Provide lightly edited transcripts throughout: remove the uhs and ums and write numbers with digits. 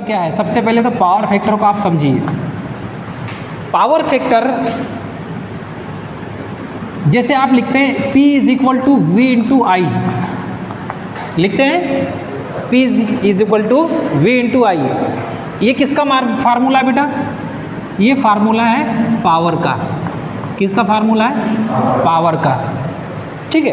Formula क्या है? सबसे पहले तो पावर फैक्टर को आप समझिए। पावर फैक्टर जैसे आप लिखते हैं P is equal to V into I, लिखते हैं P is equal to V into I. ये किसका फार्मूला है बेटा? ये फार्मूला है पावर का। किसका फार्मूला है? पावर का। ठीक है,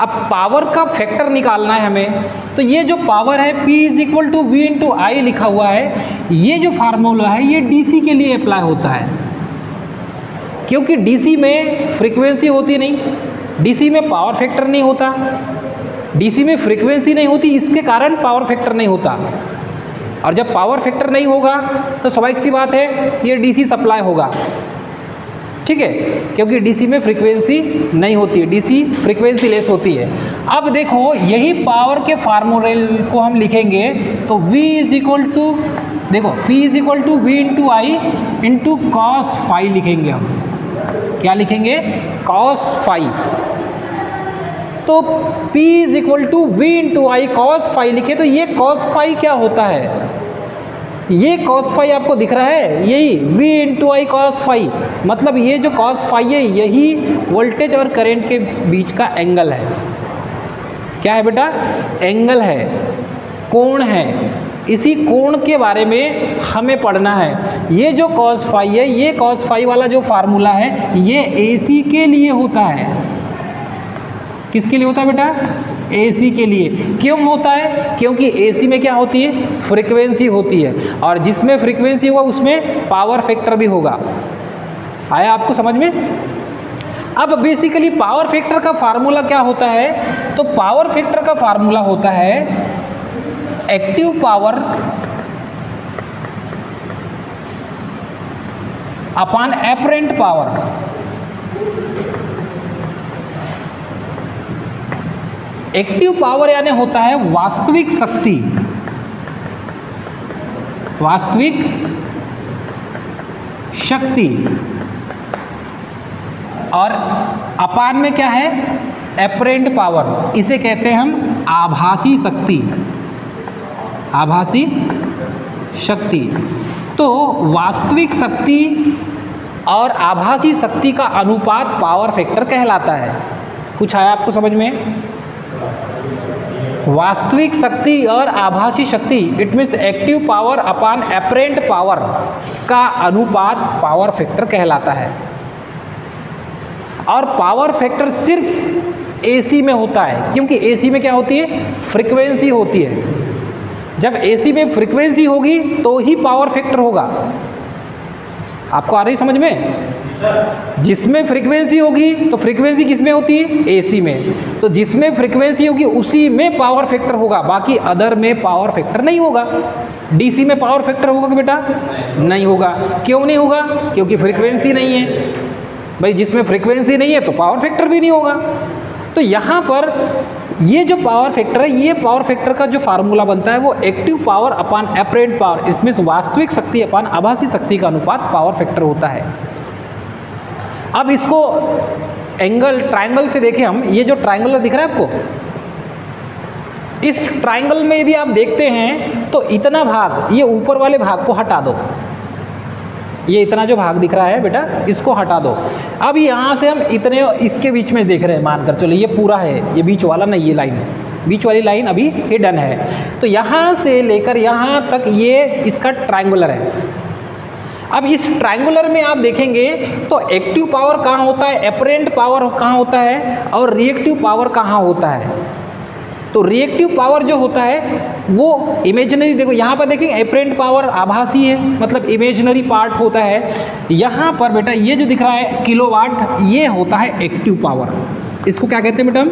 अब पावर का फैक्टर निकालना है हमें, तो ये जो पावर है P is equal to V into I लिखा हुआ है, ये जो फार्मूला है ये DC के लिए अप्लाई होता है, क्योंकि DC में फ्रीक्वेंसी होती नहीं, DC में पावर फैक्टर नहीं होता, DC में फ्रीक्वेंसी नहीं होती, इसके कारण पावर फैक्टर नहीं होता। और जब पावर फैक्टर नहीं होगा तो स्वाभाविक सी बात है ये DC सप्लाई होगा। ठीक है, क्योंकि DC में फ्रीक्वेंसी नहीं होती है, DC फ्रीक्वेंसी लेस होती है। अब देखो यही पावर के फार्मूले को हम लिखेंगे तो V इज इक्वल टू, देखो P is equal to V into I into cos phi लिखेंगे हम। क्या लिखेंगे? Cos phi. तो P is equal to V into I cos phi लिखे, तो ये कॉस फाई क्या होता है? ये कॉस फाई आपको दिख रहा है, यही V into I cos phi, मतलब ये जो कॉस फाई है यही वोल्टेज और करंट के बीच का एंगल है। क्या है बेटा? एंगल है, कोण है। इसी कोण के बारे में हमें पढ़ना है। ये जो कॉस फाई है, ये कॉस फाई वाला जो फार्मूला है ये AC के लिए होता है। किसके लिए होता है बेटा? AC के लिए। क्यों होता है? क्योंकि AC में क्या होती है? फ्रीक्वेंसी होती है, और जिसमें फ्रीक्वेंसी होगा उसमें पावर फैक्टर भी होगा। आया आपको समझ में? अब बेसिकली पावर फैक्टर का फार्मूला क्या होता है? तो पावर फैक्टर का फार्मूला होता है active power upon apparent power. Active power यानी होता है वास्तविक शक्ति, वास्तविक शक्ति, और अपान में क्या है? Apparent power. इसे कहते हैं हम आभासी शक्ति, आभासी शक्ति। तो वास्तविक शक्ति और आभासी शक्ति का अनुपात पावर फैक्टर कहलाता है। कुछ आया आपको समझ में? वास्तविक शक्ति और आभासी शक्ति, it means active power upon apparent power का अनुपात पावर फैक्टर कहलाता है। और पावर फैक्टर सिर्फ AC में होता है, क्योंकि AC में क्या होती है? फ्रीक्वेंसी होती है। जब AC में फ्रीक्वेंसी होगी तो ही पावर फैक्टर होगा। आपको आ रही समझ में? जिसमें फ्रीक्वेंसी होगी तो फ्रीक्वेंसी किसमें होती है? AC में। तो जिसमें फ्रीक्वेंसी होगी उसी में पावर फैक्टर होगा, बाकी अदर में पावर फैक्टर नहीं होगा। DC में पावर फैक्टर होगा कि बेटा? नहीं होगा। क्यों नहीं होगा? क्योंकि फ्रीक्वेंसी नहीं है। भाई जिसमें फ्रीक्वेंसी नहीं है तो पावर फैक्टर भी नहीं होगा। तो यहाँ पर ये जो पावर फैक्टर है, ये पावर फैक्टर का जो फार्मूला बनता है वो active power upon apparent power, it means वास्तविक शक्ति अपॉन आभासी शक्ति का अनुपात पावर फैक्टर होता है। अब इसको एंगल ट्रायंगल से देखें हम। ये जो ट्रायंगल दिख रहा है आपको, इस ट्रायंगल में यदि आप देखते हैं तो इतना भाग, ये ऊपर वाले भाग को हटा दो, ये इतना जो भाग दिख रहा है बेटा इसको हटा दो। अब यहाँ से हम इतने इसके बीच में देख रहे हैं, मानकर चलो ये पूरा है, ये बीच वाला नहीं, ये लाइन, बीच वाली लाइन अभी हिडन है। तो यहाँ से लेकर यहाँ तक ये इसका ट्रायंगुलर है। अब इस ट्रायंगुलर में आप देखेंगे तो एक्टिव पावर कहाँ होता है, एपरेंट पावर कहाँ होता है, और रिएक्टिव पावर कहाँ होता है। तो रिएक्टिव पावर जो होता है वो इमेजिनरी, देखो यहाँ पर देखेंगे एपरेंट पावर आभासी है, मतलब इमेजिनरी पार्ट होता है। यहाँ पर बेटा ये जो दिख रहा है किलोवाट, ये होता है एक्टिव पावर। इसको क्या कहते हैं बेटा?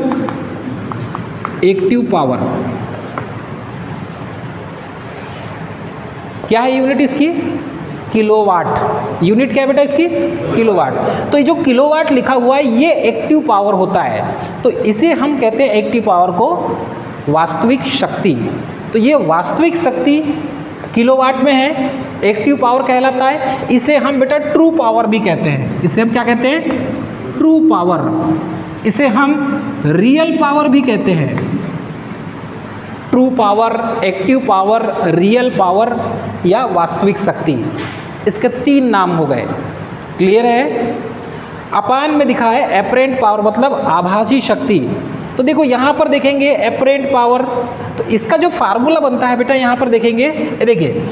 Active power. क्या है यूनिट इसकी? किलोवाट। यूनिट क्या है बेटा इसकी? किलोवाट। तो ये जो किलोवाट लिखा हुआ है ये एक्टिव पावर होता है, तो इसे हम कहते हैं एक्टिव पावर को वास्तविक शक्ति। तो ये वास्तविक शक्ति किलोवाट में है, एक्टिव पावर कहलाता है। इसे हम बेटा ट्रू पावर भी कहते हैं। इसे हम क्या कहते हैं? True power. इसे हम रियल पावर भी कहते हैं। True power, active power, real power या वास्तविक शक्ति। इसके 3 नाम हो गए। क्लियर है? अपान में दिखा है एपरेंट पावर मतलब आभासी शक्ति। तो देखो यहाँ पर देखेंगे एपरेंट पावर, तो इसका जो फार्मूला बनता है बेटा यहाँ पर देखेंगे, ये देखिए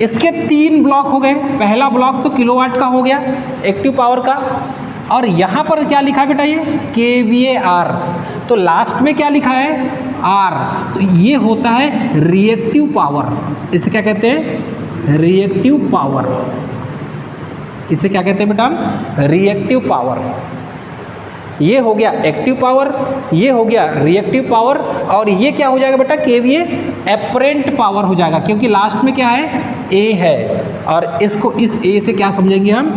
इसके 3 ब्लॉक हो गए। पहला ब्लॉक तो किलोवाट का हो गया एक्टिव पावर का, और यहाँ पर क्या लिखा है बेटा ये kVAR, तो लास्ट में क्या लिखा है R, तो ये होता है रिएक्टिव पावर। इसे क्या कहते हैं? Reactive power. इसे क्या कहते हैं बेटा हम? Reactive power. ये हो गया एक्टिव पावर, ये हो गया रिएक्टिव पावर, और ये क्या हो जाएगा बेटा? केवीए एपरेंट पावर हो जाएगा, क्योंकि लास्ट में क्या है? ए है, और इसको इस ए से क्या समझेंगे हम?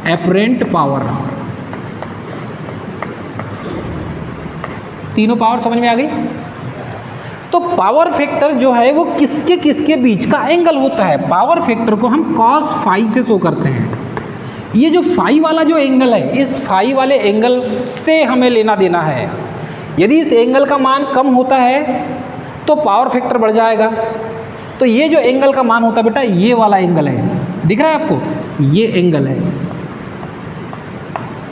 Apparent power. तीनों पावर समझ में आ गई? तो पावर फैक्टर जो है वो किसके किसके बीच का एंगल होता है? पावर फैक्टर को हम cos फाई से शो करते हैं। ये जो फाई वाला जो एंगल है, इस फाई वाले एंगल से हमें लेना देना है। यदि इस एंगल का मान कम होता है तो पावर फैक्टर बढ़ जाएगा। तो ये जो एंगल का मान होता है बेटा, ये वाला एंगल है, दिख रहा है आपको? ये एंगल है,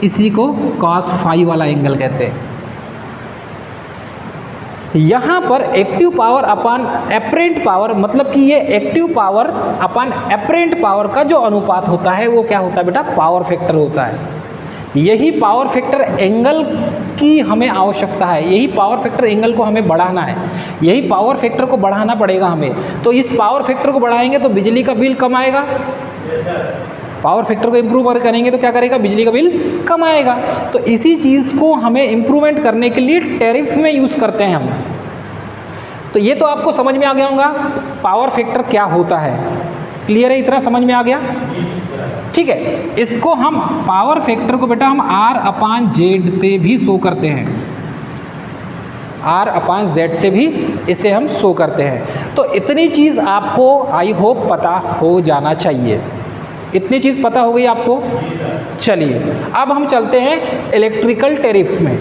इसी को cos फाई वाला एंगल कहते हैं। यहाँ पर एक्टिव पावर अपान एपरेंट पावर, मतलब कि ये एक्टिव पावर अपान एपरेंट पावर का जो अनुपात होता है वो क्या होता है बेटा? पावर फैक्टर होता है। यही पावर फैक्टर एंगल की हमें आवश्यकता है, यही पावर फैक्टर एंगल को हमें बढ़ाना है, यही पावर फैक्टर को बढ़ाना पड़ेगा हमें। तो इस पावर फैक्टर को बढ़ाएंगे तो बिजली का बिल कम आएगा। पावर फैक्टर को इम्प्रूव करेंगे तो क्या करेगा? बिजली का बिल कम आएगा। तो इसी चीज़ को हमें इम्प्रूवमेंट करने के लिए टैरिफ में यूज़ करते हैं हम। तो ये तो आपको समझ में आ गया होगा पावर फैक्टर क्या होता है। क्लियर है? इतना समझ में आ गया? ठीक है। इसको हम पावर फैक्टर को बेटा हम R/Z से भी शो करते हैं, R/Z से भी इसे हम शो करते हैं। तो इतनी चीज़ आपको आई होप पता हो जाना चाहिए। इतनी चीज़ पता हो गई आपको? चलिए अब हम चलते हैं इलेक्ट्रिकल टैरिफ में।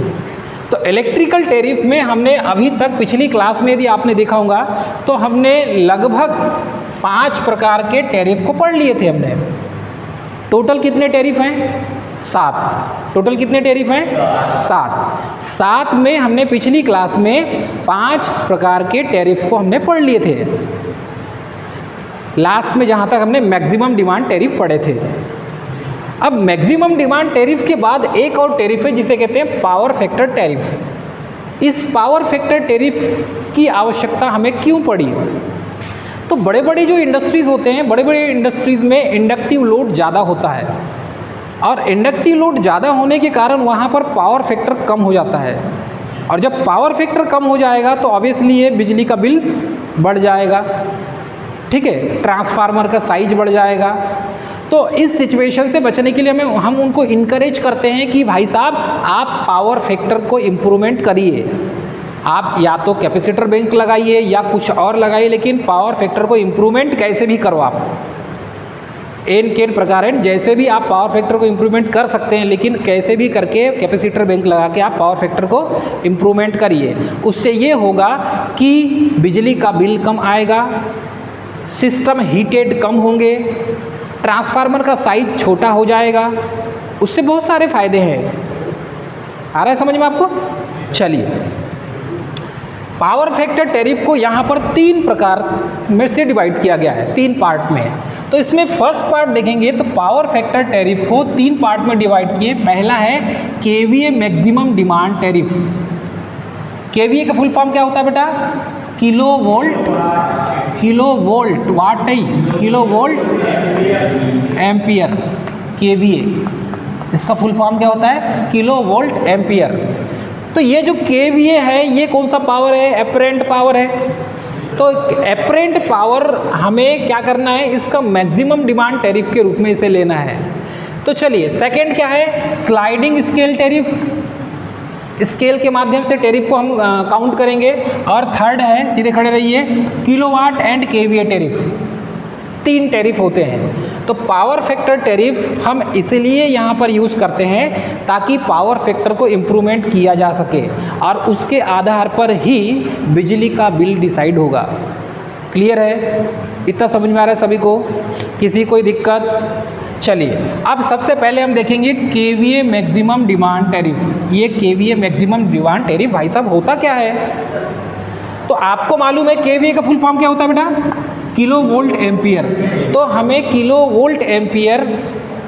तो इलेक्ट्रिकल टैरिफ में हमने अभी तक पिछली क्लास में यदि आपने देखा होगा तो हमने लगभग 5 प्रकार के टैरिफ को पढ़ लिए थे हमने। टोटल कितने टैरिफ हैं? 7। टोटल कितने टैरिफ हैं? 7 में हमने पिछली क्लास में 5 प्रकार के टैरिफ को हमने पढ़ लिए थे। लास्ट में जहाँ तक हमने मैक्सिमम डिमांड टैरिफ पढ़े थे। अब मैक्सिमम डिमांड टैरिफ के बाद एक और टैरिफ है जिसे कहते हैं पावर फैक्टर टैरिफ। इस पावर फैक्टर टैरिफ की आवश्यकता हमें क्यों पड़ी? तो बड़े बड़े जो इंडस्ट्रीज़ होते हैं, बड़े बड़े इंडस्ट्रीज़ में इंडक्टिव लोड ज़्यादा होता है, और इंडक्टिव लोड ज़्यादा होने के कारण वहाँ पर पावर फैक्टर कम हो जाता है, और जब पावर फैक्टर कम हो जाएगा तो ऑब्वियसली ये बिजली का बिल बढ़ जाएगा। ठीक है, ट्रांसफार्मर का साइज बढ़ जाएगा। तो इस सिचुएशन से बचने के लिए हम उनको इनकरेज करते हैं कि भाई साहब आप पावर फैक्टर को इम्प्रूवमेंट करिए, आप या तो कैपेसिटर बैंक लगाइए या कुछ और लगाइए, लेकिन पावर फैक्टर को इम्प्रूवमेंट कैसे भी करो आप। एन केन प्रकार है, जैसे भी आप पावर फैक्टर को इम्प्रूवमेंट कर सकते हैं, लेकिन कैसे भी करके कैपेसिटर बैंक लगा के आप पावर फैक्टर को इम्प्रूवमेंट करिए। उससे ये होगा कि बिजली का बिल कम आएगा, सिस्टम हीटेड कम होंगे, ट्रांसफार्मर का साइज छोटा हो जाएगा, उससे बहुत सारे फायदे हैं। आ रहा है समझ में आपको? चलिए, पावर फैक्टर टैरिफ को यहाँ पर 3 प्रकार में से डिवाइड किया गया है, 3 पार्ट में। तो इसमें फर्स्ट पार्ट देखेंगे तो पावर फैक्टर टैरिफ को 3 पार्ट में डिवाइड किए। पहला है KVA maximum demand tariff. KVA का फुल फॉर्म क्या होता है बेटा? किलो वोल्ट वाट नहीं, किलो वोल्ट एम्पियर। केवीए इसका फुल फॉर्म क्या होता है? Kilo volt ampere. तो ये जो केवीए है ये कौन सा पावर है? एपरेंट पावर है। तो एपरेंट पावर हमें क्या करना है? इसका मैक्सिमम डिमांड टैरिफ के रूप में इसे लेना है। तो चलिए, सेकंड क्या है? Sliding scale tariff. स्केल के माध्यम से टैरिफ को हम काउंट करेंगे। और थर्ड है, सीधे खड़े रहिए, kilowatt and KVA tariff. 3 tariff होते हैं। तो पावर फैक्टर टैरिफ हम इसलिए यहाँ पर यूज़ करते हैं ताकि पावर फैक्टर को इम्प्रूवमेंट किया जा सके और उसके आधार पर ही बिजली का बिल डिसाइड होगा। क्लियर है? इतना समझ में आ रहा है सभी को? किसी कोई दिक्कत? चलिए अब सबसे पहले हम देखेंगे केवीए मैक्सिमम डिमांड टैरिफ। ये केवीए मैक्सिमम डिमांड टैरिफ भाई साहब होता क्या है? तो आपको मालूम है केवीए का फुल फॉर्म क्या होता है बेटा? Kilo volt ampere. तो हमें किलो वोल्ट एम्पियर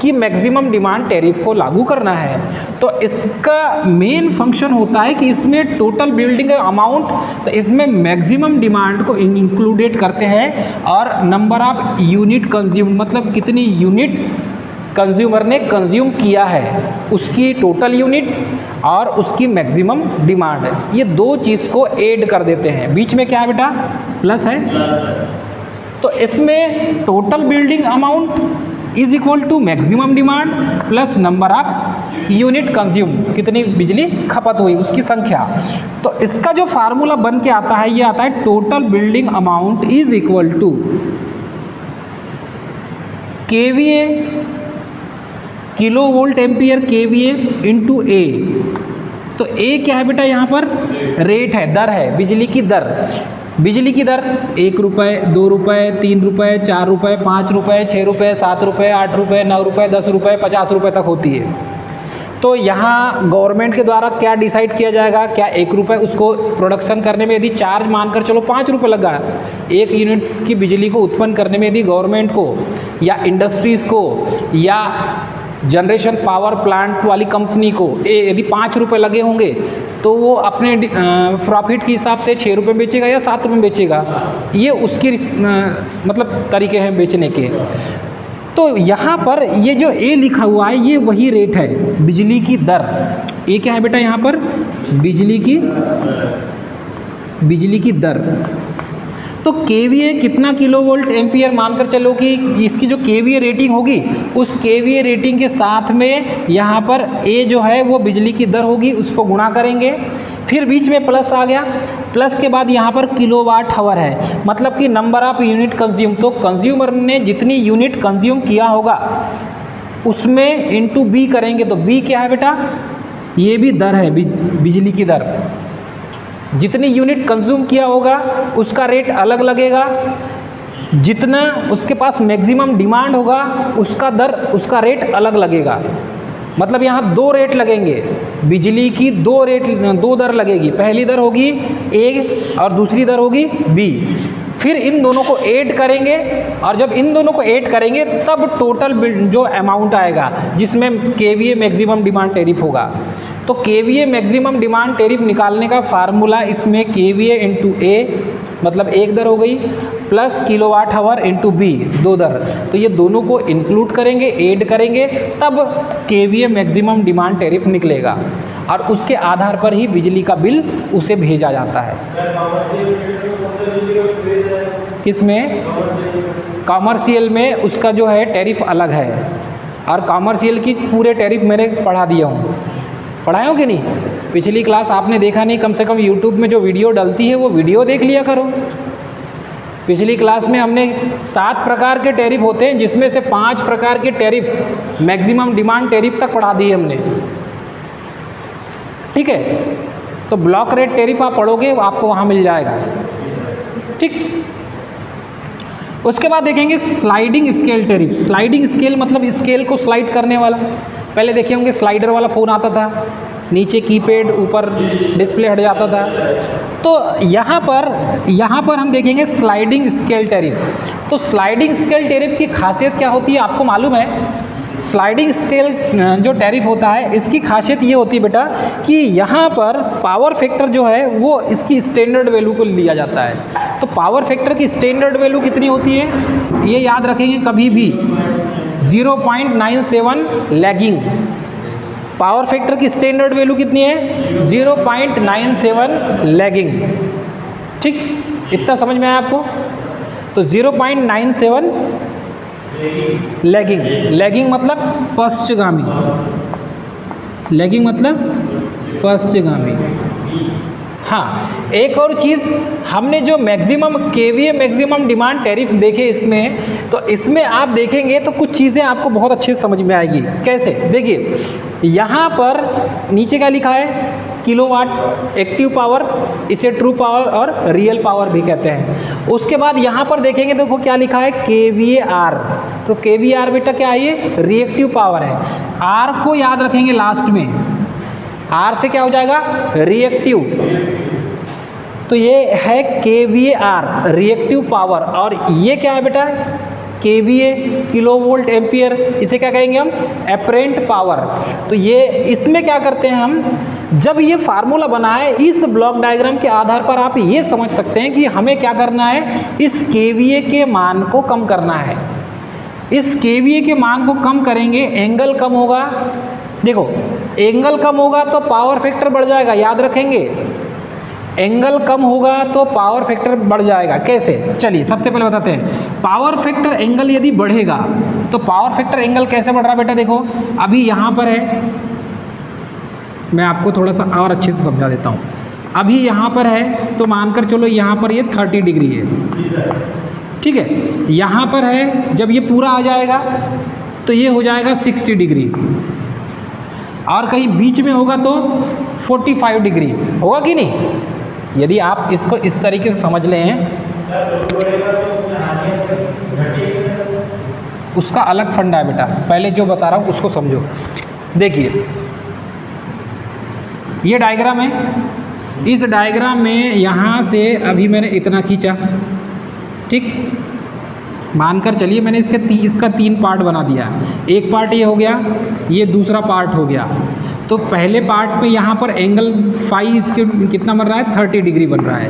की मैक्सिमम डिमांड टैरिफ को लागू करना है। तो इसका मेन फंक्शन होता है कि इसमें टोटल बिल्डिंग अमाउंट, तो इसमें मैक्सिमम डिमांड को इंक्लूडेड करते हैं और नंबर ऑफ यूनिट कंज्यूम, मतलब कितनी यूनिट कंज्यूमर ने कंज्यूम किया है उसकी टोटल यूनिट और उसकी मैक्सिमम डिमांड है। ये दो चीज़ को ऐड कर देते हैं। बीच में क्या है बेटा? प्लस है। तो इसमें total building amount is equal to maximum demand plus number of unit consume, कितनी बिजली खपत हुई उसकी संख्या। तो इसका जो फार्मूला बन के आता है ये आता है total building amount is equal to KVA, kilo volt ampere KVA into A. तो ए क्या है बेटा? यहाँ पर रेट है, दर है, बिजली की दर। बिजली की दर 1 रुपये, 2 रुपये, 3 रुपये, 4 रुपये, 5 रुपये, 6 रुपये, 7 रुपये, 8 रुपये, 9 रुपये, 10 रुपये, 50 रुपये तक होती है। तो यहाँ गवर्नमेंट के द्वारा क्या डिसाइड किया जाएगा? क्या 1 रुपये उसको प्रोडक्शन करने में यदि चार्ज मानकर चलो 5 रुपये लगा, 1 यूनिट की बिजली को उत्पन्न करने में यदि गवर्नमेंट को या इंडस्ट्रीज़ को या जनरेशन पावर प्लांट वाली कंपनी को यदि 5 रुपये लगे होंगे तो वो अपने प्रॉफिट के हिसाब से 6 रुपये बेचेगा या 7 रुपये बेचेगा। ये उसके मतलब तरीके हैं बेचने के। तो यहाँ पर ये जो ए लिखा हुआ है ये वही रेट है, बिजली की दर। ए क्या है बेटा? यहाँ पर बिजली की दर। तो केवीए कितना किलो वोल्ट एम्पियर मानकर चलो कि इसकी जो केवीए रेटिंग होगी उस केवीए रेटिंग के साथ में यहाँ पर ए जो है वो बिजली की दर होगी, उसको गुणा करेंगे। फिर बीच में प्लस आ गया, प्लस के बाद यहाँ पर किलोवाट आवर है, मतलब कि नंबर ऑफ यूनिट कंज्यूम। तो कंज्यूमर ने जितनी यूनिट कंज्यूम किया होगा उसमें इंटू बी करेंगे। तो बी क्या है बेटा? ये भी दर है, बिजली की दर। जितनी यूनिट कंज्यूम किया होगा उसका रेट अलग लगेगा, जितना उसके पास मैक्सिमम डिमांड होगा उसका रेट अलग लगेगा। मतलब यहाँ 2 रेट लगेंगे, बिजली की 2 दर लगेगी। पहली दर होगी ए और दूसरी दर होगी बी। फिर इन दोनों को ऐड करेंगे और जब इन दोनों को ऐड करेंगे तब टोटल जो अमाउंट आएगा जिसमें केवीए मैक्सिमम डिमांड टैरिफ होगा। तो केवीए मैक्सिमम डिमांड टैरिफ निकालने का फार्मूला इसमें केवीए इंटू ए, मतलब 1 दर हो गई, plus kilowatt hour into B 2 दर। तो ये दोनों को इंक्लूड करेंगे, ऐड करेंगे, तब केवीए मैक्सिमम डिमांड टैरिफ निकलेगा और उसके आधार पर ही बिजली का बिल उसे भेजा जाता है। किसमें? कॉमर्शियल में उसका जो है टैरिफ अलग है और कॉमर्शियल की पूरे टैरिफ मैंने पढ़ा दिया हूँ। पढ़ाए हो कि नहीं? पिछली क्लास आपने देखा नहीं, कम से कम यूट्यूब में जो वीडियो डलती है वो वीडियो देख लिया करो। पिछली क्लास में हमने 7 प्रकार के टैरिफ होते हैं जिसमें से 5 प्रकार के टैरिफ मैक्सिमम डिमांड टैरिफ तक पढ़ा दिए हमने। ठीक है? तो ब्लॉक रेट टैरिफ आप पढ़ोगे आपको वहाँ मिल जाएगा। ठीक, उसके बाद देखेंगे sliding scale tariff. Sliding scale मतलब स्केल को स्लाइड करने वाला। पहले देखे होंगे स्लाइडर वाला फ़ोन आता था, नीचे कीपैड, ऊपर डिस्प्ले हट जाता था। तो यहाँ पर हम देखेंगे स्लाइडिंग स्केल टैरिफ। तो स्लाइडिंग स्केल टैरिफ की खासियत क्या होती है आपको मालूम है? स्लाइडिंग स्केल जो टैरिफ होता है इसकी खासियत ये होती है बेटा कि यहाँ पर पावर फैक्टर जो है वो इसकी स्टैंडर्ड वैल्यू को लिया जाता है। तो पावर फैक्टर की स्टैंडर्ड वैल्यू कितनी होती है ये याद रखेंगे कभी भी, 0.97 लैगिंग। पावर फैक्टर की स्टैंडर्ड वैल्यू कितनी है? 0.97 लैगिंग। ठीक, इतना समझ में आया आपको? तो 0.97 लैगिंग। लैगिंग मतलब पश्चगामी। लैगिंग मतलब पश्चगामी। हाँ, एक और चीज़, हमने जो maximum KVA maximum demand tariff देखे इसमें, तो इसमें आप देखेंगे तो कुछ चीज़ें आपको बहुत अच्छे से समझ में आएगी। कैसे? देखिए, यहाँ पर नीचे क्या लिखा है? किलोवाट, एक्टिव पावर, इसे ट्रू पावर और रियल पावर भी कहते हैं। उसके बाद यहाँ पर देखेंगे, देखो क्या लिखा है? KVAR। तो KVAR बेटा क्या है? ये रिएक्टिव पावर है। R को याद रखेंगे लास्ट में, R से क्या हो जाएगा? रिएक्टिव। तो ये है KVAR, रिएक्टिव पावर। और ये क्या है बेटा? KVA, किलो वोल्ट एम्पियर, इसे क्या कहेंगे हम? Apparent power. तो ये इसमें क्या करते हैं हम, जब ये फार्मूला बना है, इस ब्लॉक डायग्राम के आधार पर आप ये समझ सकते हैं कि हमें क्या करना है, इस KVA के मान को कम करना है। इस KVA के मान को कम करेंगे, एंगल कम होगा। देखो, एंगल कम होगा तो पावर फैक्टर बढ़ जाएगा, याद रखेंगे। एंगल कम होगा तो पावर फैक्टर बढ़ जाएगा। कैसे? चलिए सबसे पहले बताते हैं। पावर फैक्टर एंगल यदि बढ़ेगा तो पावर फैक्टर एंगल कैसे बढ़ रहा है बेटा? देखो, अभी यहाँ पर है, मैं आपको थोड़ा सा और अच्छे से समझा देता हूँ। अभी यहाँ पर है तो मानकर चलो यहाँ पर ये 30 डिग्री है, ठीक है। यहाँ पर है, जब ये पूरा आ जाएगा तो ये हो जाएगा 60 डिग्री, और कहीं बीच में होगा तो 45 डिग्री होगा कि नहीं? यदि आप इसको इस तरीके से समझ लें, उसका अलग फंडा है बेटा, पहले जो बता रहा हूँ उसको समझो। देखिए, ये डायग्राम है, इस डायग्राम में यहाँ से अभी मैंने इतना खींचा, ठीक, मानकर चलिए मैंने इसका 3 पार्ट बना दिया। एक पार्ट ये हो गया, ये दूसरा पार्ट हो गया। तो पहले पार्ट में यहाँ पर एंगल फाई इसके कितना बन रहा है? 30 डिग्री बन रहा है,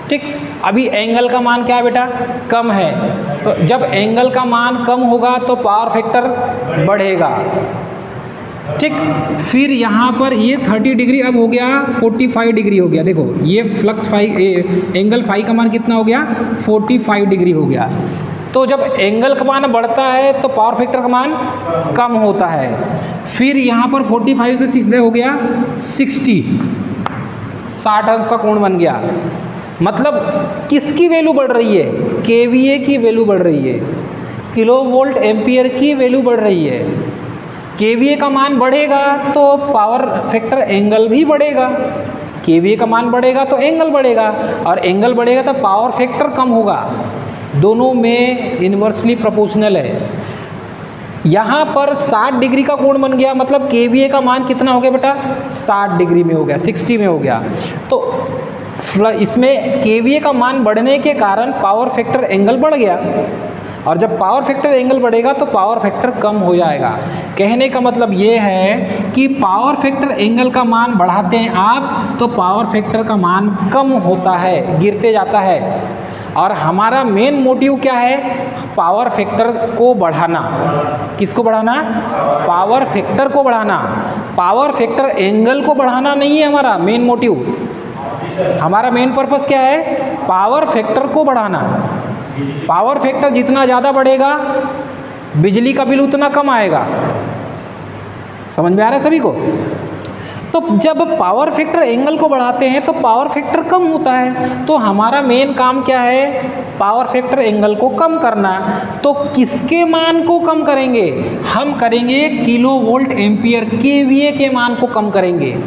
ठीक। अभी एंगल का मान क्या है बेटा? कम है। तो जब एंगल का मान कम होगा तो पावर फैक्टर बढ़ेगा, ठीक। फिर यहाँ पर ये 30 डिग्री अब हो गया 45 डिग्री हो गया। देखो, ये फ्लक्स एंगल फाई का मान कितना हो गया? 45 डिग्री हो गया। तो जब एंगल का मान बढ़ता है तो पावर फैक्टर का मान कम होता है। फिर यहाँ पर 45 से सीधे हो गया 60 अंश का कोण बन गया। मतलब किसकी वैल्यू बढ़ रही है? KVA की वैल्यू बढ़ रही है, किलो वोल्ट एम्पियर की वैल्यू बढ़ रही है। KVA का मान बढ़ेगा तो पावर फैक्टर एंगल भी बढ़ेगा। KVA का मान बढ़ेगा तो एंगल बढ़ेगा, और एंगल बढ़ेगा तो पावर फैक्टर कम होगा। दोनों में इन्वर्सली प्रोपोर्शनल है। यहाँ पर 60 डिग्री का कोण बन गया, मतलब KVA का मान कितना हो गया बेटा? 60 डिग्री में हो गया, 60 में हो गया। तो इसमें KVA का मान बढ़ने के कारण पावर फैक्टर एंगल बढ़ गया, और जब पावर फैक्टर एंगल बढ़ेगा तो पावर फैक्टर कम हो जाएगा। कहने का मतलब ये है कि पावर फैक्टर एंगल का मान बढ़ाते हैं आप तो पावर फैक्टर का मान कम होता है, गिरते जाता है। और हमारा मेन मोटिव क्या है? पावर फैक्टर को बढ़ाना। किसको बढ़ाना? पावर फैक्टर को बढ़ाना। पावर फैक्टर एंगल को बढ़ाना नहीं है हमारा मेन मोटिव। हमारा मेन पर्पस क्या है? पावर फैक्टर को बढ़ाना। पावर फैक्टर जितना ज़्यादा बढ़ेगा बिजली का बिल उतना कम आएगा। समझ में आ रहा है सभी को? तो जब पावर फैक्टर एंगल को बढ़ाते हैं तो पावर फैक्टर कम होता है। तो हमारा मेन काम क्या है? पावर फैक्टर एंगल को कम करना। तो किसके मान को कम करेंगे? हम करेंगे किलो वोल्ट एम्पियर, KVA के मान को कम करेंगे।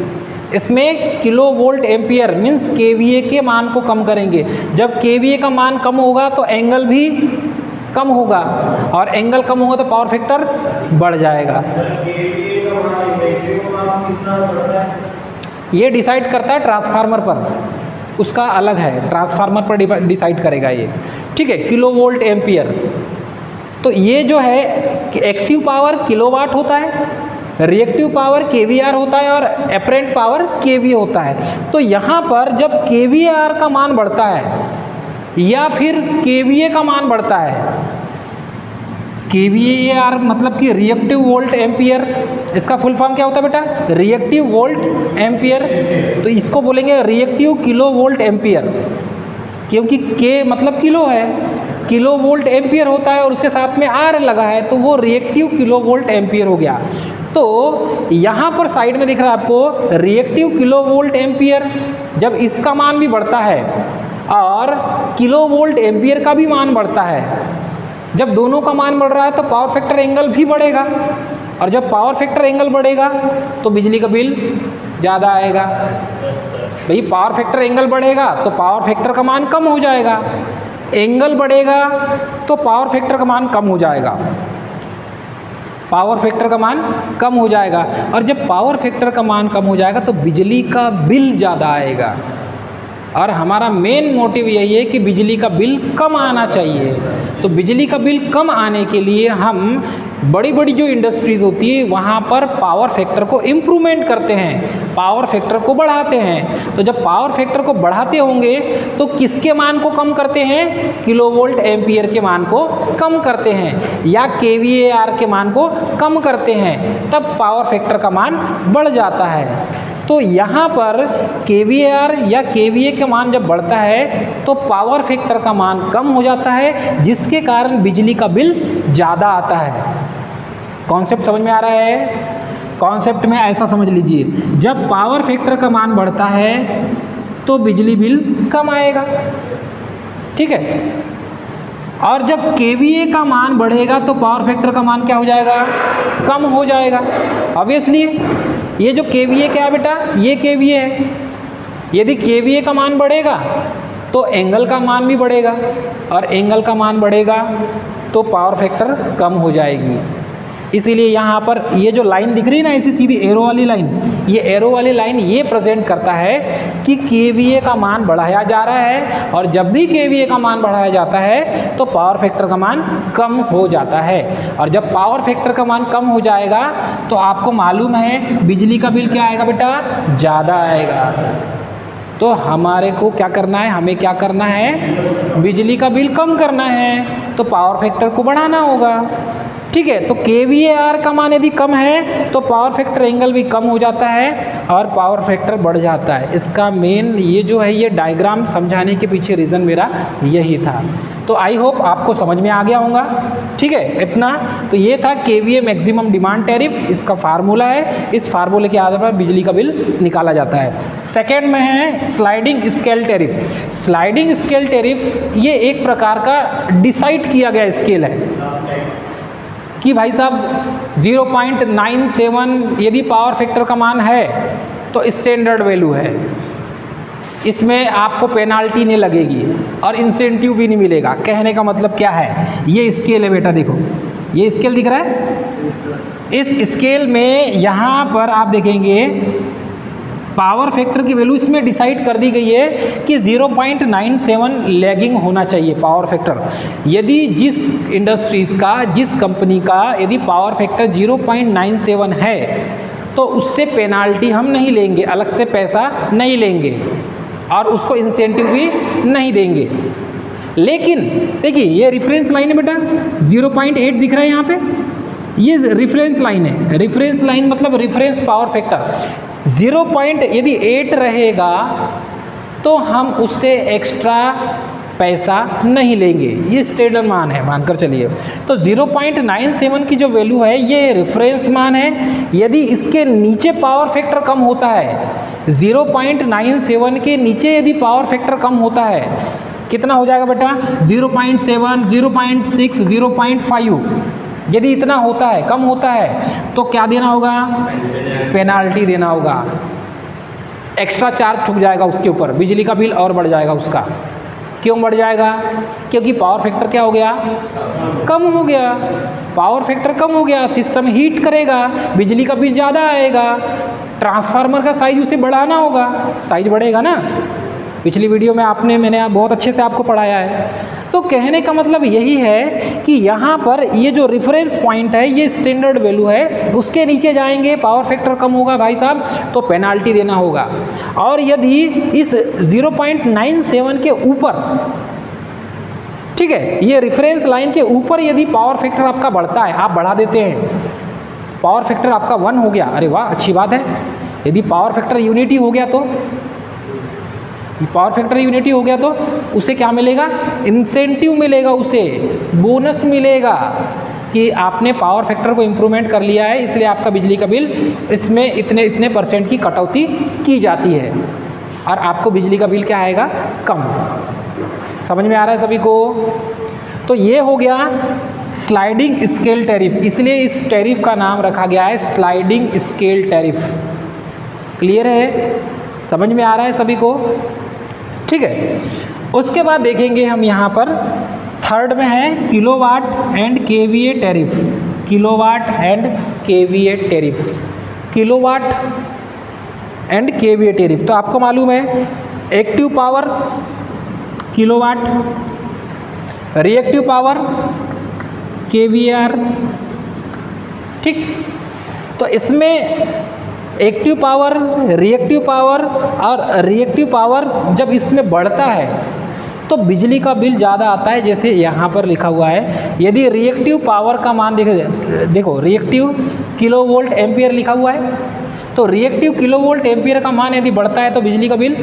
इसमें kilo volt ampere means KVA के मान को कम करेंगे। जब KVA का मान कम होगा तो एंगल भी कम होगा, और एंगल कम होगा तो पावर फैक्टर बढ़ जाएगा। ये डिसाइड करता है ट्रांसफार्मर पर, उसका अलग है, ट्रांसफार्मर पर डिसाइड करेगा ये, ठीक है। किलो वोल्ट एम्पियर, तो ये जो है एक्टिव पावर किलोवाट होता है, रिएक्टिव पावर KVAR होता है, और एपरेंट पावर KVA होता है। तो यहाँ पर जब KVAR का मान बढ़ता है या फिर KVA का मान बढ़ता है, KVAR मतलब कि रिएक्टिव वोल्ट एम्पियर, इसका फुल फॉर्म क्या होता है बेटा? Reactive volt ampere. तो इसको बोलेंगे रिएक्टिव किलो वोल्ट एम्पियर, क्योंकि K मतलब किलो है, किलो वोल्ट एम्पियर होता है और उसके साथ में R लगा है, तो वो रिएक्टिव किलो वोल्ट एम्पियर हो गया। तो यहाँ पर साइड में दिख रहा है आपको रिएक्टिव किलोवोल्ट एम्पियर, जब इसका मान भी बढ़ता है और किलोवोल्ट एम्पियर का भी मान बढ़ता है, जब दोनों का मान बढ़ रहा है तो पावर फैक्टर एंगल भी बढ़ेगा, और जब पावर फैक्टर एंगल बढ़ेगा तो बिजली का बिल ज़्यादा आएगा। भाई पावर फैक्टर एंगल बढ़ेगा तो पावर फैक्टर का मान कम हो जाएगा, एंगल बढ़ेगा तो पावर फैक्टर का मान कम हो जाएगा, पावर फैक्टर का मान कम हो जाएगा, और जब पावर फैक्टर का मान कम हो जाएगा तो बिजली का बिल ज़्यादा आएगा। और हमारा मेन मोटिव यही है कि बिजली का बिल कम आना चाहिए। तो बिजली का बिल कम आने के लिए हम बड़ी बड़ी जो इंडस्ट्रीज़ होती है वहाँ पर पावर फैक्टर को इम्प्रूवमेंट करते हैं, पावर फैक्टर को बढ़ाते हैं। तो जब पावर फैक्टर को बढ़ाते होंगे तो किसके मान को कम करते हैं? किलोवोल्ट एम्पियर के मान को कम करते हैं या केवीएआर के मान को कम करते हैं, तब पावर फैक्टर का मान बढ़ जाता है। तो यहाँ पर केवीएआर या केवीए का मान जब बढ़ता है तो पावर फैक्टर का मान कम हो जाता है, जिसके कारण बिजली का बिल ज़्यादा आता है। कॉन्सेप्ट समझ में आ रहा है? कॉन्सेप्ट में ऐसा समझ लीजिए, जब पावर फैक्टर का मान बढ़ता है तो बिजली बिल कम आएगा, ठीक है। और जब केवीए का मान बढ़ेगा तो पावर फैक्टर का मान क्या हो जाएगा? कम हो जाएगा। ऑब्वियसली ये जो केवीए क्या है बेटा? ये केवीए है। यदि केवीए का मान बढ़ेगा तो एंगल का मान भी बढ़ेगा, और एंगल का मान बढ़ेगा तो पावर फैक्टर कम हो जाएगी। इसीलिए यहाँ पर ये जो लाइन दिख रही है ना, ऐसी सीधी एरो वाली लाइन, ये एरो वाली लाइन ये प्रेजेंट करता है कि केवीए का मान बढ़ाया जा रहा है, और जब भी केवीए का मान बढ़ाया जाता है तो पावर फैक्टर का मान कम हो जाता है। और जब पावर फैक्टर का मान कम हो जाएगा तो आपको मालूम है बिजली का बिल क्या आएगा बेटा? ज़्यादा आएगा। तो हमारे को क्या करना है? हमें क्या करना है? बिजली का बिल कम करना है, तो पावर फैक्टर को बढ़ाना होगा, ठीक है। तो केवीएआर का मान यदि कम है तो पावर फैक्टर एंगल भी कम हो जाता है और पावर फैक्टर बढ़ जाता है। इसका मेन ये जो है, ये डायग्राम समझाने के पीछे रीज़न मेरा यही था। तो आई होप आपको समझ में आ गया होगा, ठीक है। इतना तो ये था केवीए मैक्सिमम डिमांड टैरिफ, इसका फार्मूला है, इस फार्मूले के आधार पर बिजली का बिल निकाला जाता है। सेकेंड में है sliding scale tariff. Sliding scale tariff ये एक प्रकार का डिसाइड किया गया स्केल है कि भाई साहब 0.97 यदि पावर फैक्टर का मान है तो स्टैंडर्ड वैल्यू है, इसमें आपको पेनाल्टी नहीं लगेगी और इंसेंटिव भी नहीं मिलेगा। कहने का मतलब क्या है? ये स्केल है बेटा, देखो ये स्केल दिख रहा है। इस स्केल में यहाँ पर आप देखेंगे पावर फैक्टर की वैल्यू इसमें डिसाइड कर दी गई है कि 0.97 लैगिंग होना चाहिए पावर फैक्टर। यदि जिस इंडस्ट्रीज़ का, जिस कंपनी का यदि पावर फैक्टर 0.97 है तो उससे पेनाल्टी हम नहीं लेंगे, अलग से पैसा नहीं लेंगे और उसको इंसेंटिव भी नहीं देंगे। लेकिन देखिए ये रेफरेंस लाइन है बेटा, 0.8 दिख रहा है यहाँ पे, ये रेफरेंस लाइन है। रेफरेंस लाइन मतलब रेफरेंस पावर फैक्टर 0. यदि 8 रहेगा तो हम उससे एक्स्ट्रा पैसा नहीं लेंगे, ये स्टैंडर्ड मान है, मानकर चलिए। तो 0.97 की जो वैल्यू है ये रेफरेंस मान है। यदि इसके नीचे पावर फैक्टर कम होता है, 0.97 के नीचे यदि पावर फैक्टर कम होता है, कितना हो जाएगा बेटा? 0.7, 0.6, 0.5। यदि इतना होता है, कम होता है, तो क्या देना होगा? पेनाल्टी देना होगा, एक्स्ट्रा चार्ज ठुक जाएगा उसके ऊपर, बिजली का बिल और बढ़ जाएगा उसका। क्यों बढ़ जाएगा? क्योंकि पावर फैक्टर क्या हो गया? कम हो गया। पावर फैक्टर कम हो गया, सिस्टम हीट करेगा, बिजली का बिल ज़्यादा आएगा, ट्रांसफार्मर का साइज उसे बढ़ाना होगा, साइज बढ़ेगा ना। पिछली वीडियो में मैंने बहुत अच्छे से आपको पढ़ाया है। तो कहने का मतलब यही है कि यहाँ पर ये जो रेफरेंस पॉइंट है ये स्टैंडर्ड वैल्यू है, उसके नीचे जाएंगे पावर फैक्टर कम होगा भाई साहब तो पेनाल्टी देना होगा। और यदि इस 0.97 के ऊपर, ठीक है, ये रेफरेंस लाइन के ऊपर यदि पावर फैक्टर आपका बढ़ता है, आप बढ़ा देते हैं, पावर फैक्टर आपका 1 हो गया, अरे वाह अच्छी बात है। यदि पावर फैक्टर यूनिटी हो गया तो पावर फैक्टर यूनिटी हो गया तो उसे क्या मिलेगा? इंसेंटिव मिलेगा, उसे बोनस मिलेगा। कि आपने पावर फैक्टर को इम्प्रूवमेंट कर लिया है, इसलिए आपका बिजली का बिल इसमें इतने % की कटौती की जाती है और आपको बिजली का बिल क्या आएगा, कम। समझ में आ रहा है सभी को? तो ये हो गया स्लाइडिंग स्केल टैरिफ, इसलिए इस टैरिफ का नाम रखा गया है स्लाइडिंग स्केल टैरिफ। क्लियर है? समझ में आ रहा है सभी को? ठीक है। उसके बाद देखेंगे हम यहाँ पर थर्ड में है kilowatt and KVA tariff. Kilowatt and KVA tariff, kilowatt and KVA tariff. तो आपको मालूम है active power kilowatt, reactive power KVR. ठीक, तो इसमें एक्टिव पावर, रिएक्टिव पावर और रिएक्टिव पावर जब इसमें बढ़ता है तो बिजली का बिल ज़्यादा आता है। जैसे यहाँ पर लिखा हुआ है, यदि रिएक्टिव पावर का मान देखो रिएक्टिव किलोवोल्ट एम्पियर लिखा हुआ है, तो रिएक्टिव किलोवोल्ट एम्पियर का मान यदि बढ़ता है तो बिजली का बिल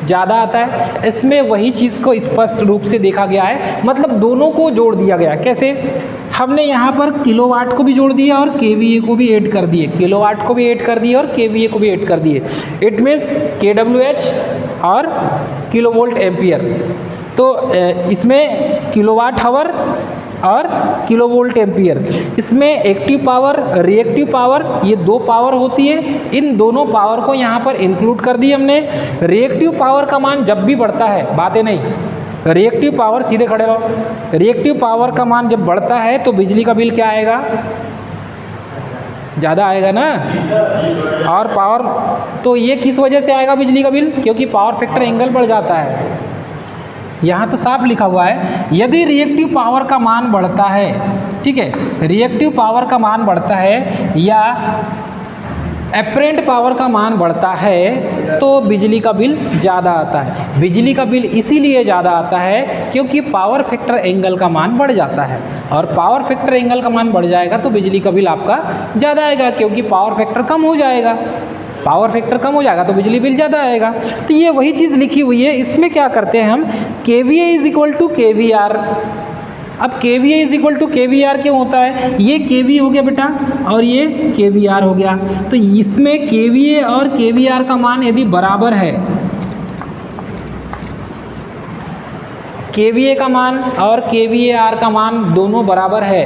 ज़्यादा आता है। इसमें वही चीज़ को स्पष्ट रूप से देखा गया है, मतलब दोनों को जोड़ दिया गया। कैसे? हमने यहाँ पर किलोवाट को भी जोड़ दिया और केवीए को भी ऐड कर दिए, किलोवाट को भी ऐड कर दिए और केवीए को भी ऐड कर दिए। इट मीन्स KWH और किलोवोल्ट एम्पियर। तो इसमें किलोवाट हावर और किलोवोल्ट एम्पियर, इसमें एक्टिव पावर, रिएक्टिव पावर, ये दो पावर होती है। इन दोनों पावर को यहाँ पर इंक्लूड कर दी हमने। रिएक्टिव पावर का मान जब भी बढ़ता है, बातें नहीं, रिएक्टिव पावर, सीधे खड़े रहो, रिएक्टिव पावर का मान जब बढ़ता है तो बिजली का बिल क्या आएगा, ज़्यादा आएगा ना। और पावर, तो ये किस वजह से आएगा बिजली का बिल? क्योंकि पावर फैक्टर एंगल बढ़ जाता है। यहाँ तो साफ लिखा हुआ है, यदि रिएक्टिव पावर का मान बढ़ता है, ठीक है, रिएक्टिव पावर का मान बढ़ता है या एपरेंट पावर का मान बढ़ता है तो बिजली का बिल ज़्यादा आता है। बिजली का बिल इसीलिए ज़्यादा आता है क्योंकि पावर फैक्टर एंगल का मान बढ़ जाता है, और पावर फैक्टर एंगल का मान बढ़ जाएगा तो बिजली का बिल आपका ज़्यादा आएगा, क्योंकि पावर फैक्टर कम हो जाएगा। पावर फैक्टर कम हो जाएगा तो बिजली बिल ज़्यादा आएगा। तो ये वही चीज़ लिखी हुई है। इसमें क्या करते हैं हम, KVA is equal to KVR। अब KVA is equal to KVR क्यों होता है? ये KV हो गया बेटा और ये KVR हो गया। तो इसमें KVA और KVR का मान यदि बराबर है, KVA का मान और KVAR का मान दोनों बराबर है,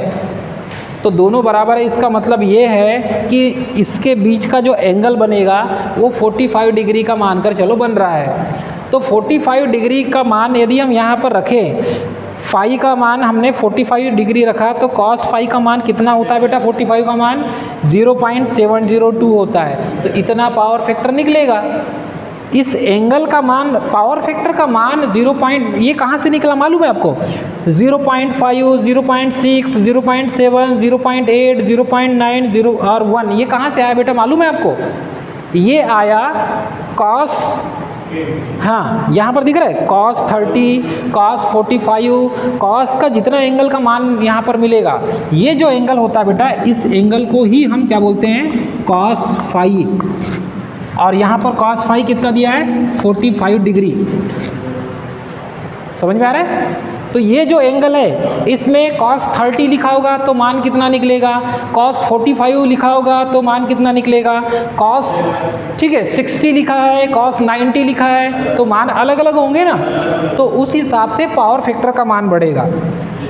तो दोनों बराबर है, इसका मतलब ये है कि इसके बीच का जो एंगल बनेगा वो 45 डिग्री का मानकर चलो बन रहा है। तो 45 डिग्री का मान यदि हम यहाँ पर रखें, फाई का मान हमने 45 डिग्री रखा, तो कॉस फाई का मान कितना होता है बेटा? 45 का मान 0.702 होता है। तो इतना पावर फैक्टर निकलेगा। इस एंगल का मान, पावर फैक्टर का मान ये कहाँ से निकला मालूम है आपको? 0.5, 0.6, 0.7, 0.8, 0.9, 0 और 1, ये कहाँ से आया बेटा मालूम है आपको? ये आया कॉस, हाँ यहाँ पर दिख रहा है कॉस 30, कॉस 45, कॉस का जितना एंगल का मान यहाँ पर मिलेगा, ये जो एंगल होता है बेटा, इस एंगल को ही हम क्या बोलते हैं? Cos phi. और यहाँ पर कॉस फाई कितना दिया है? 45 डिग्री। समझ में आ रहा है? तो ये जो एंगल है इसमें कॉस 30 लिखा होगा तो मान कितना निकलेगा, कॉस 45 लिखा होगा तो मान कितना निकलेगा, कॉस, ठीक है, 60 लिखा है, कॉस 90 लिखा है, तो मान अलग अलग होंगे ना। तो उस हिसाब से पावर फैक्टर का मान बढ़ेगा।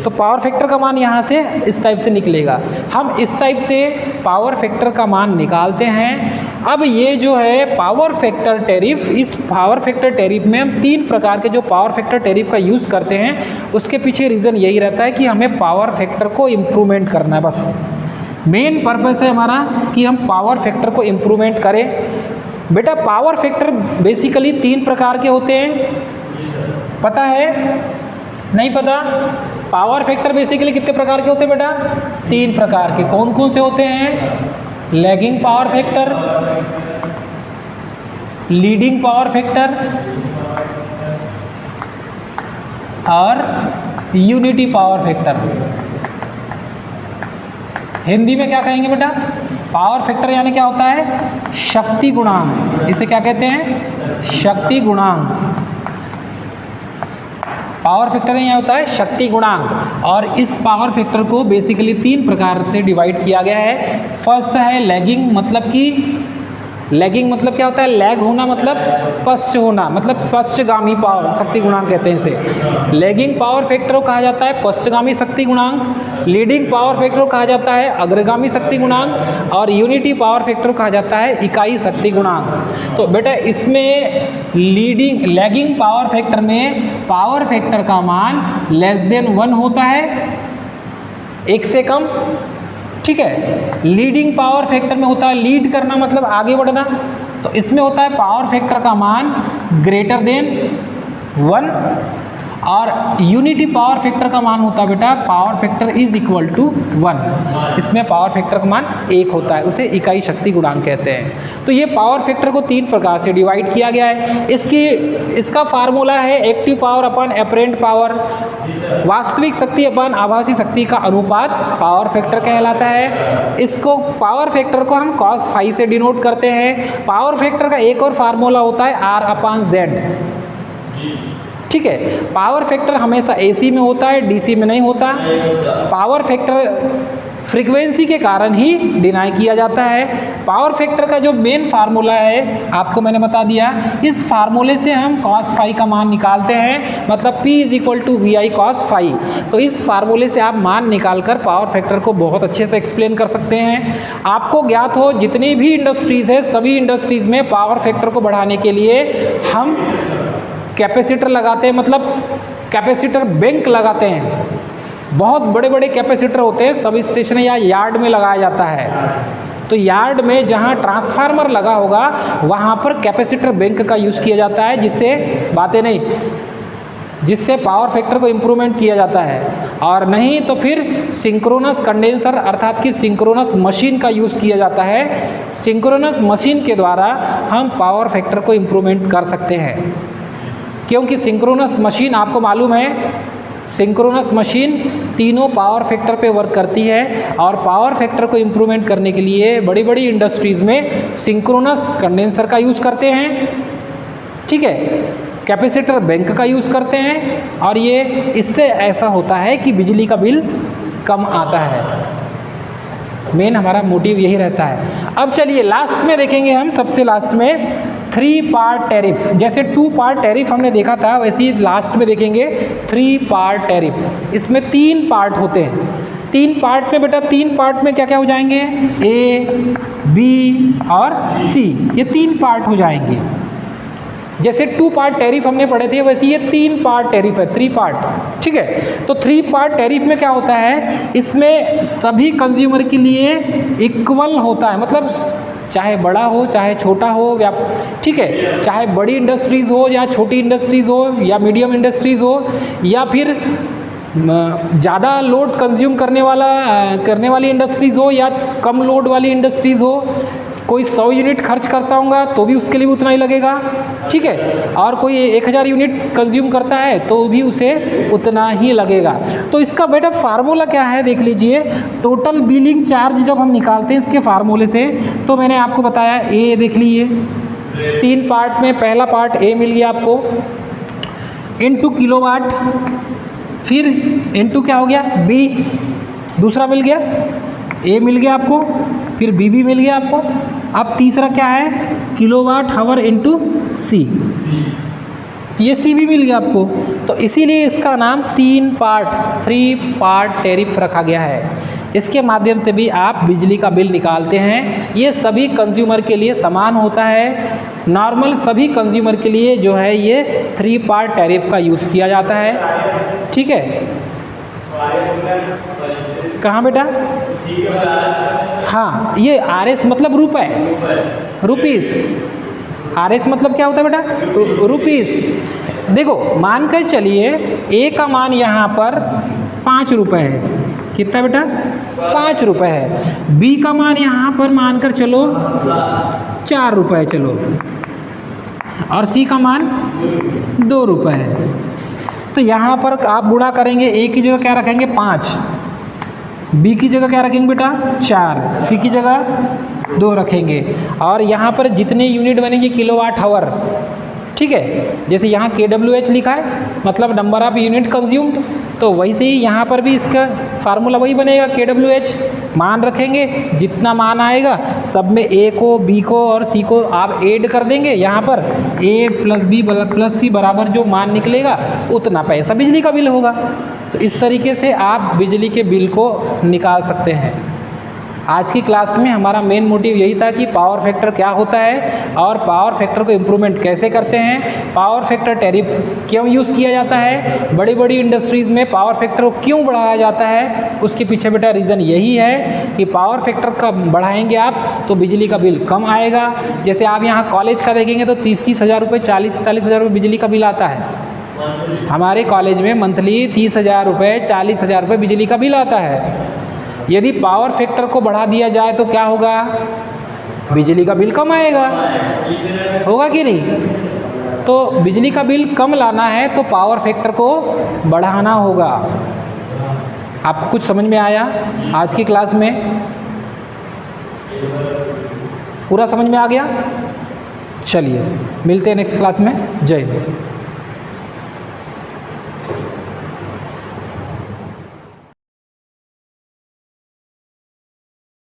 तो पावर फैक्टर का मान यहाँ से इस टाइप से निकलेगा। हम इस टाइप से पावर फैक्टर का मान निकालते हैं। अब ये जो है पावर फैक्टर टैरिफ, इस पावर फैक्टर टैरिफ में हम 3 प्रकार के जो पावर फैक्टर टैरिफ का यूज़ करते हैं, उसके पीछे रीज़न यही रहता है कि हमें पावर फैक्टर को इम्प्रूवमेंट करना है। बस मेन पर्पस है हमारा कि हम पावर फैक्टर को इम्प्रूवमेंट करें। बेटा पावर फैक्टर बेसिकली 3 प्रकार के होते हैं, पता है? नहीं पता? पावर फैक्टर बेसिकली कितने प्रकार के होते हैं बेटा? 3 प्रकार के। कौन कौन से होते हैं? Lagging power factor, leading power factor और यूनिटी पावर फैक्टर। हिंदी में क्या कहेंगे बेटा? पावर फैक्टर यानी क्या होता है? शक्ति गुणांक। इसे क्या कहते हैं? शक्ति गुणांक। पावर फैक्टर यहाँ होता है शक्ति गुणांक, और इस पावर फैक्टर को बेसिकली 3 प्रकार से डिवाइड किया गया है। फर्स्ट है लैगिंग, मतलब कि लैगिंग मतलब क्या होता है, लैग होना मतलब पश्च होना, मतलब पश्चगामी पावर शक्ति गुणांक कहते हैं इसे। लैगिंग पावर फैक्टर को कहा जाता है पश्चगामी शक्ति गुणांक, लीडिंग पावर फैक्टर को कहा जाता है अग्रगामी शक्ति गुणांक, और यूनिटी पावर फैक्टर को कहा जाता है इकाई शक्ति गुणांक। तो बेटा इसमें लैगिंग पावर फैक्टर में पावर फैक्टर का मान <1 होता है, 1 से कम, ठीक है। लीडिंग पावर फैक्टर में होता है लीड करना मतलब आगे बढ़ना, तो इसमें होता है पावर फैक्टर का मान <1, और यूनिटी पावर फैक्टर का मान होता है बेटा power factor is equal to 1। इसमें पावर फैक्टर का मान 1 होता है, उसे इकाई शक्ति गुणांक कहते हैं। तो ये पावर फैक्टर को 3 प्रकार से डिवाइड किया गया है। इसका फार्मूला है एक्टिव पावर अपन एपरेंट पावर, वास्तविक शक्ति अपन आभासी शक्ति का अनुपात पावर फैक्टर कहलाता है। इसको पावर फैक्टर को हम cos फाई से डिनोट करते हैं। पावर फैक्टर का एक और फार्मूला होता है R/Z, ठीक है। पावर फैक्टर हमेशा AC में होता है, DC में नहीं होता। पावर फैक्टर फ्रीक्वेंसी के कारण ही डिनाई किया जाता है। पावर फैक्टर का जो मेन फार्मूला है आपको मैंने बता दिया, इस फार्मूले से हम cos फाई का मान निकालते हैं, मतलब P = VI cos फाई। तो इस फार्मूले से आप मान निकालकर पावर फैक्टर को बहुत अच्छे से एक्सप्लेन कर सकते हैं। आपको ज्ञात हो जितनी भी इंडस्ट्रीज़ है, सभी इंडस्ट्रीज़ में पावर फैक्टर को बढ़ाने के लिए हम कैपेसिटर लगाते हैं, मतलब कैपेसिटर बैंक लगाते हैं। बहुत बड़े बड़े कैपेसिटर होते हैं, सब स्टेशन या यार्ड में लगाया जाता है। तो यार्ड में जहाँ ट्रांसफार्मर लगा होगा वहाँ पर कैपेसिटर बैंक का यूज़ किया जाता है, जिससे पावर फैक्टर को इम्प्रूवमेंट किया जाता है। और नहीं तो फिर सिंक्रोनस कंडेंसर अर्थात कि सिंक्रोनस मशीन का यूज़ किया जाता है। सिंक्रोनस मशीन के द्वारा हम पावर फैक्टर को इम्प्रूवमेंट कर सकते हैं, क्योंकि सिंक्रोनस मशीन आपको मालूम है, सिंक्रोनस मशीन तीनों पावर फैक्टर पे वर्क करती है। और पावर फैक्टर को इम्प्रूवमेंट करने के लिए बड़ी बड़ी इंडस्ट्रीज़ में सिंक्रोनस कंडेंसर का यूज़ करते हैं, ठीक है, कैपेसिटर बैंक का यूज़ करते हैं। और ये इससे ऐसा होता है कि बिजली का बिल कम आता है। मेन हमारा मोटिव यही रहता है। अब चलिए लास्ट में देखेंगे हम, सबसे लास्ट में 3 पार्ट टैरिफ। जैसे 2 पार्ट टैरिफ हमने देखा था, वैसे ही लास्ट में देखेंगे 3 पार्ट टैरिफ। इसमें 3 पार्ट होते हैं। 3 पार्ट में बेटा 3 पार्ट में क्या क्या हो जाएंगे, A, B और C, ये 3 पार्ट हो जाएंगे। जैसे 2 पार्ट टैरिफ हमने पढ़े थे, वैसे ये 3 पार्ट टैरिफ है, 3 पार्ट, ठीक है। तो 3 पार्ट टैरिफ में क्या होता है, इसमें सभी कंज्यूमर के लिए इक्वल होता है, मतलब चाहे बड़ा हो चाहे छोटा हो, ठीक है, चाहे बड़ी इंडस्ट्रीज़ हो या छोटी इंडस्ट्रीज़ हो या मीडियम इंडस्ट्रीज़ हो या फिर ज़्यादा लोड कंज्यूम करने वाली इंडस्ट्रीज़ हो या कम लोड वाली इंडस्ट्रीज़ हो। कोई 100 यूनिट खर्च करता होगा तो भी उसके लिए भी उतना ही लगेगा, ठीक है, और कोई 1000 यूनिट कंज्यूम करता है तो भी उसे उतना ही लगेगा। तो इसका बेटा फार्मूला क्या है देख लीजिए। टोटल बिलिंग चार्ज जब हम निकालते हैं इसके फार्मूले से, तो मैंने आपको बताया A देख लीजिए 3 पार्ट में, पहला पार्ट A मिल गया आपको इनटू किलोवाट, फिर इनटू क्या हो गया B, दूसरा मिल गया A मिल गया आपको, फिर B भी मिल गया आपको। अब तीसरा क्या है, किलोवाट हावर इनटू C, ये C भी मिल गया आपको। तो इसीलिए इसका नाम 3 पार्ट टैरिफ रखा गया है। इसके माध्यम से भी आप बिजली का बिल निकालते हैं। ये सभी कंज्यूमर के लिए समान होता है। नॉर्मल सभी कंज्यूमर के लिए जो है ये 3 पार्ट टैरिफ का यूज़ किया जाता है, ठीक है। कहाँ बेटा, हाँ, ये RS मतलब रुपए, रुपीस। RS मतलब क्या होता है बेटा, रुपीस। देखो मान कर चलिए A का मान यहाँ पर 5 रुपये है, कितना बेटा, 5 रुपये है। B का मान यहाँ पर मानकर चलो 4 रुपये चलो, और C का मान 2 रुपये है। तो यहाँ पर आप गुणा करेंगे, A की जगह क्या रखेंगे 5, B की जगह क्या रखेंगे बेटा 4, C की जगह 2 रखेंगे। और यहाँ पर जितने यूनिट बनेंगे किलोवाट हावर, ठीक है। जैसे यहाँ KWH लिखा है मतलब नंबर ऑफ यूनिट कंज्यूम्ड, तो वैसे ही यहाँ पर भी इसका फार्मूला वही बनेगा KWH। मान रखेंगे, जितना मान आएगा सब में A को, B को और C को आप ऐड कर देंगे। यहाँ पर A + B + C बराबर जो मान निकलेगा उतना पैसा बिजली का बिल होगा। तो इस तरीके से आप बिजली के बिल को निकाल सकते हैं। आज की क्लास में हमारा मेन मोटिव यही था कि पावर फैक्टर क्या होता है और पावर फैक्टर को इम्प्रूवमेंट कैसे करते हैं, पावर फैक्टर टैरिफ क्यों यूज़ किया जाता है, बड़ी बड़ी इंडस्ट्रीज़ में पावर फैक्टर को क्यों बढ़ाया जाता है, उसके पीछे बेटा रीज़न यही है कि पावर फैक्टर का बढ़ाएंगे आप तो बिजली का बिल कम आएगा। जैसे आप यहाँ कॉलेज का देखेंगे तो 30-30 हज़ार रुपये, 40-40 हज़ार रुपये बिजली का बिल आता है। हमारे कॉलेज में मंथली 30,000 रुपये, 40,000 रुपये बिजली का बिल आता है। यदि पावर फैक्टर को बढ़ा दिया जाए तो क्या होगा, बिजली का बिल कम आएगा, होगा कि नहीं। तो बिजली का बिल कम लाना है तो पावर फैक्टर को बढ़ाना होगा। आपको कुछ समझ में आया आज की क्लास में? पूरा समझ में आ गया? चलिए मिलते हैं नेक्स्ट क्लास में। जय हिंद।